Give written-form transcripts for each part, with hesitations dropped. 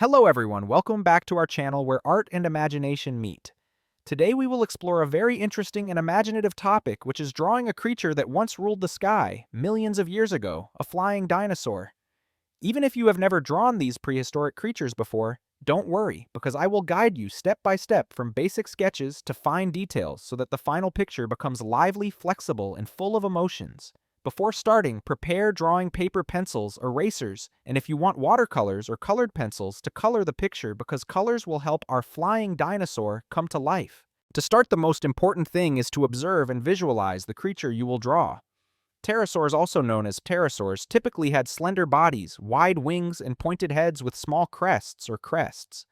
Hello everyone, welcome back to our channel where art and imagination meet. Today we will explore a very interesting and imaginative topic, which is drawing a creature that once ruled the sky, millions of years ago, a flying dinosaur. Even if you have never drawn these prehistoric creatures before, don't worry, because I will guide you step by step from basic sketches to fine details so that the final picture becomes lively, flexible, and full of emotions. Before starting, prepare drawing paper pencils, erasers, and if you want watercolors or colored pencils to color the picture because colors will help our flying dinosaur come to life. To start, the most important thing is to observe and visualize the creature you will draw. Pterosaurs, also known as pterosaurs, typically had slender bodies, wide wings, and pointed heads with small crests or crests.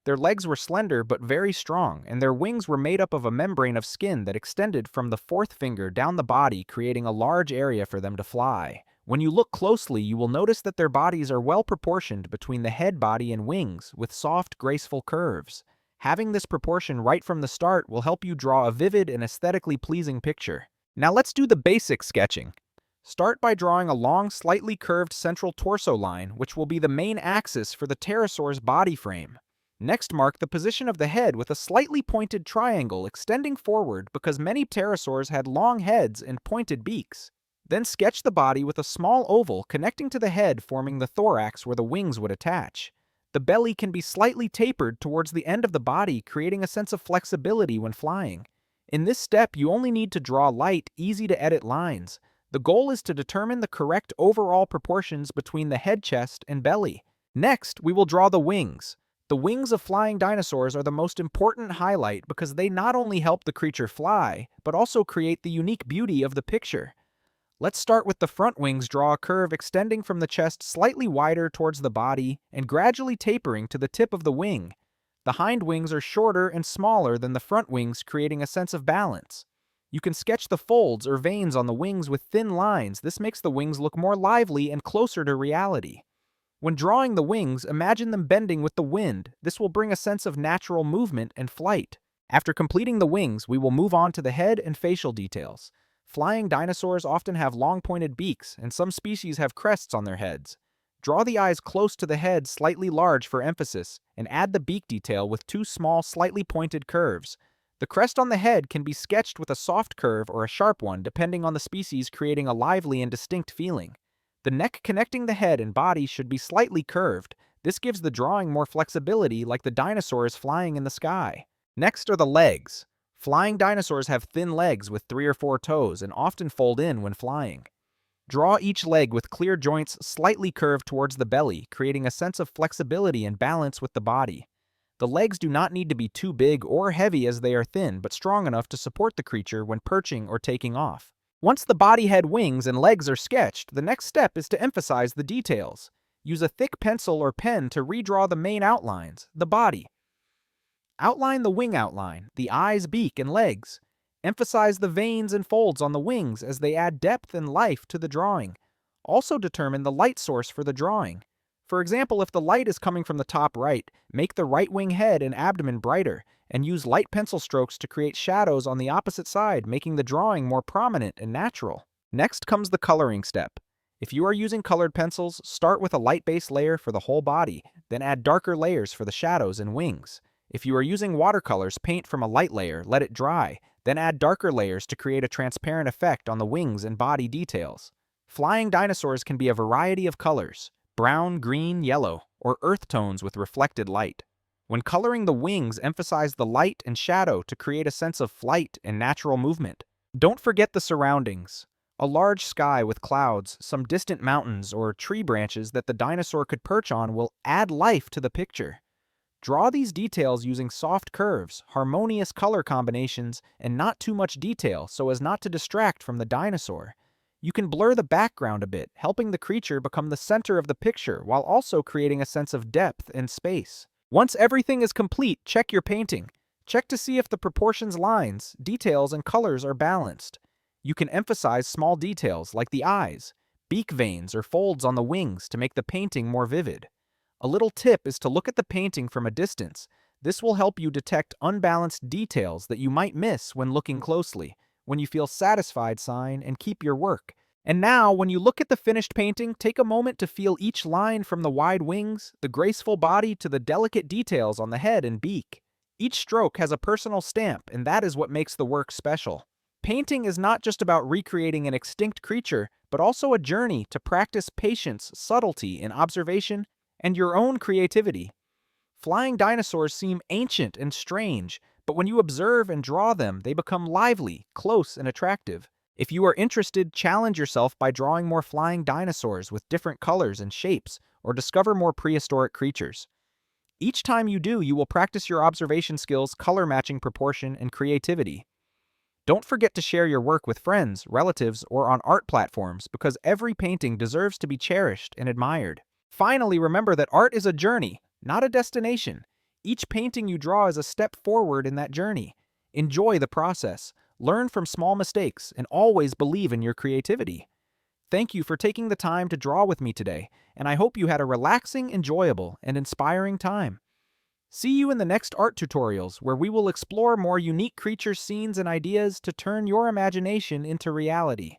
Their legs were slender but very strong, and their wings were made up of a membrane of skin that extended from the fourth finger down the body, creating a large area for them to fly. When you look closely, you will notice that their bodies are well proportioned between the head, body, and wings, with soft, graceful curves. Having this proportion right from the start will help you draw a vivid and aesthetically pleasing picture. Now let's do the basic sketching. Start by drawing a long, slightly curved central torso line, which will be the main axis for the pterosaur's body frame. Next, mark the position of the head with a slightly pointed triangle extending forward because many pterosaurs had long heads and pointed beaks. Then sketch the body with a small oval connecting to the head, forming the thorax where the wings would attach. The belly can be slightly tapered towards the end of the body, creating a sense of flexibility when flying. In this step, you only need to draw light, easy-to-edit lines. The goal is to determine the correct overall proportions between the head, chest, and belly. Next, we will draw the wings. The wings of flying dinosaurs are the most important highlight because they not only help the creature fly, but also create the unique beauty of the picture. Let's start with the front wings. Draw a curve extending from the chest slightly wider towards the body and gradually tapering to the tip of the wing. The hind wings are shorter and smaller than the front wings, creating a sense of balance. You can sketch the folds or veins on the wings with thin lines. This makes the wings look more lively and closer to reality. When drawing the wings, imagine them bending with the wind. This will bring a sense of natural movement and flight. After completing the wings, we will move on to the head and facial details. Flying dinosaurs often have long pointed beaks, and some species have crests on their heads. Draw the eyes close to the head, slightly large for emphasis, and add the beak detail with two small, slightly pointed curves. The crest on the head can be sketched with a soft curve or a sharp one, depending on the species, creating a lively and distinct feeling. The neck connecting the head and body should be slightly curved. This gives the drawing more flexibility, like the dinosaur is flying in the sky. Next are the legs. Flying dinosaurs have thin legs with 3 or 4 toes and often fold in when flying. Draw each leg with clear joints slightly curved towards the belly, creating a sense of flexibility and balance with the body. The legs do not need to be too big or heavy as they are thin, but strong enough to support the creature when perching or taking off. Once the body, head, wings, and legs are sketched, the next step is to emphasize the details. Use a thick pencil or pen to redraw the main outlines, the body. Outline the wing outline, the eyes, beak, and legs. Emphasize the veins and folds on the wings as they add depth and life to the drawing. Also determine the light source for the drawing. For example, if the light is coming from the top right, make the right wing head and abdomen brighter, and use light pencil strokes to create shadows on the opposite side, making the drawing more prominent and natural. Next comes the coloring step. If you are using colored pencils, start with a light base layer for the whole body, then add darker layers for the shadows and wings. If you are using watercolors, paint from a light layer, let it dry, then add darker layers to create a transparent effect on the wings and body details. Flying dinosaurs can be a variety of colors: brown, green, yellow, or earth tones with reflected light. When coloring the wings, emphasize the light and shadow to create a sense of flight and natural movement. Don't forget the surroundings. A large sky with clouds, some distant mountains, or tree branches that the dinosaur could perch on will add life to the picture. Draw these details using soft curves, harmonious color combinations, and not too much detail so as not to distract from the dinosaur. You can blur the background a bit, helping the creature become the center of the picture while also creating a sense of depth and space. Once everything is complete, check your painting. Check to see if the proportions, lines, details, and colors are balanced. You can emphasize small details like the eyes, beak veins, or folds on the wings to make the painting more vivid. A little tip is to look at the painting from a distance. This will help you detect unbalanced details that you might miss when looking closely. When you feel satisfied, sign and keep your work. And now, when you look at the finished painting, take a moment to feel each line from the wide wings, the graceful body, to the delicate details on the head and beak. Each stroke has a personal stamp, and that is what makes the work special. Painting is not just about recreating an extinct creature, but also a journey to practice patience, subtlety in observation, and your own creativity. Flying dinosaurs seem ancient and strange, but when you observe and draw them, they become lively, close, and attractive. If you are interested, challenge yourself by drawing more flying dinosaurs with different colors and shapes, or discover more prehistoric creatures. Each time you do, you will practice your observation skills, color matching proportion, and creativity. Don't forget to share your work with friends, relatives, or on art platforms because every painting deserves to be cherished and admired. Finally, remember that art is a journey, not a destination. Each painting you draw is a step forward in that journey. Enjoy the process, learn from small mistakes, and always believe in your creativity. Thank you for taking the time to draw with me today, and I hope you had a relaxing, enjoyable, and inspiring time. See you in the next art tutorials where we will explore more unique creature scenes and ideas to turn your imagination into reality.